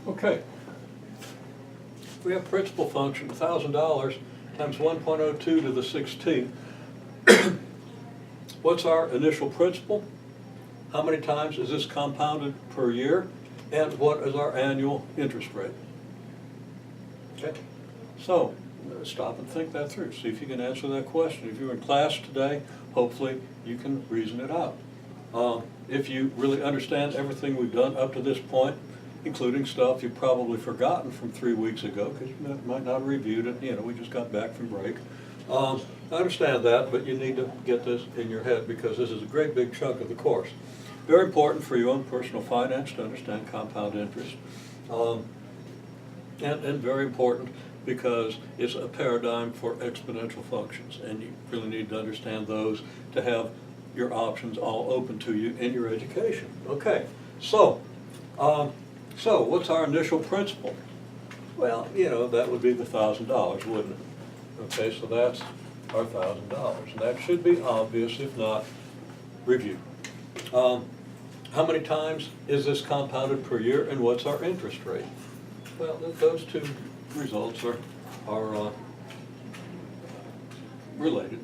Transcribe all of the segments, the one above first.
Okay. We have principal function, $1,000 times 1.02 to the 6t. What's our initial principal? How many times is this compounded per year? And what is our annual interest rate? Okay. So, stop and think that through. See if you can answer that question. If you're in class today, hopefully you can reason it out. If you really understand everything we've done up to this point, including stuff you've probably forgotten from 3 weeks ago, because you might not have reviewed it, we just got back from break. I understand that, but you need to get this in your head because this is a great big chunk of the course. Very important for your own personal finance to understand compound interest. And very important because it's a paradigm for exponential functions, and you really need to understand those to have your options all open to you in your education. Okay, so what's our initial principal? Well, that would be the $1,000, wouldn't it? Okay, so that's our $1,000, and that should be obvious. If not, review. How many times is this compounded per year, and what's our interest rate? Well, those two results are related,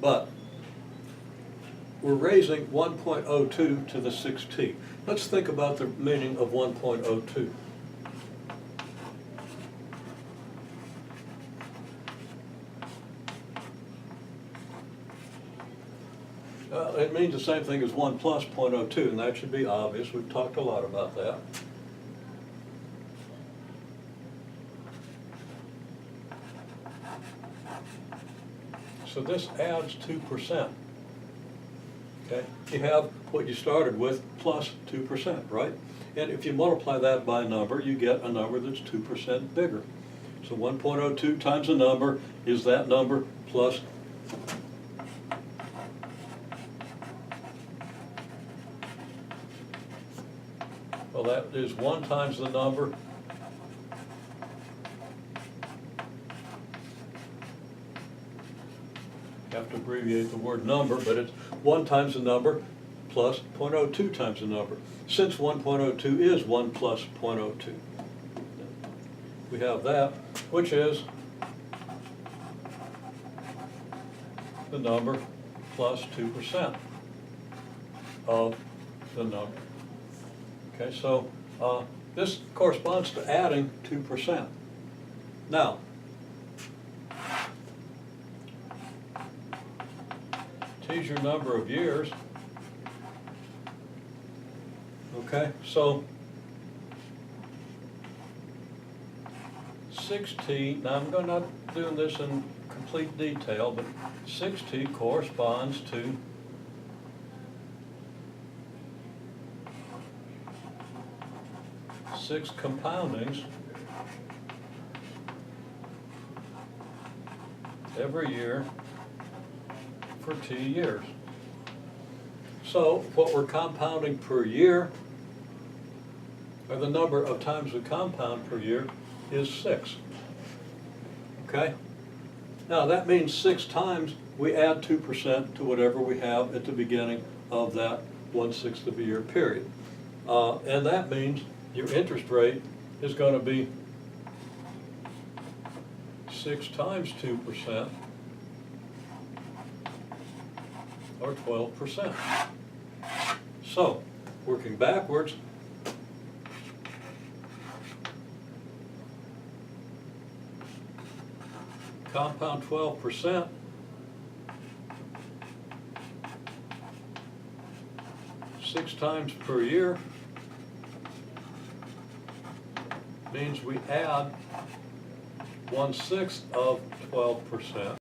but we're raising 1.02 to the 6t. Let's think about the meaning of 1.02. It means the same thing as 1 plus 0.02, and that should be obvious. We've talked a lot about that. So this adds 2%. Okay? You have what you started with plus 2%, right? And if you multiply that by a number, you get a number that's 2% bigger. So 1.02 times a number is that number plus well, that is 1 times the number have to abbreviate the word number, but it's 1 times the number plus 0.02 times the number. Since 1.02 is 1 plus 0.02, we have that, which is the number plus 2% of the number. Okay, so this corresponds to adding 2%. Now, t is your number of years. Okay, so 6t, now I'm not doing this in complete detail, but 6t corresponds to 6 compoundings every year for t years. So what we're compounding per year, or the number of times we compound per year, is 6. Okay? Now that means 6 times we add 2% to whatever we have at the beginning of that 1/6 of a year period. And that means your interest rate is going to be 6 times 2%, or 12%. So, working backwards, compound 12%, six times per year, means we add 1/6 of 12%.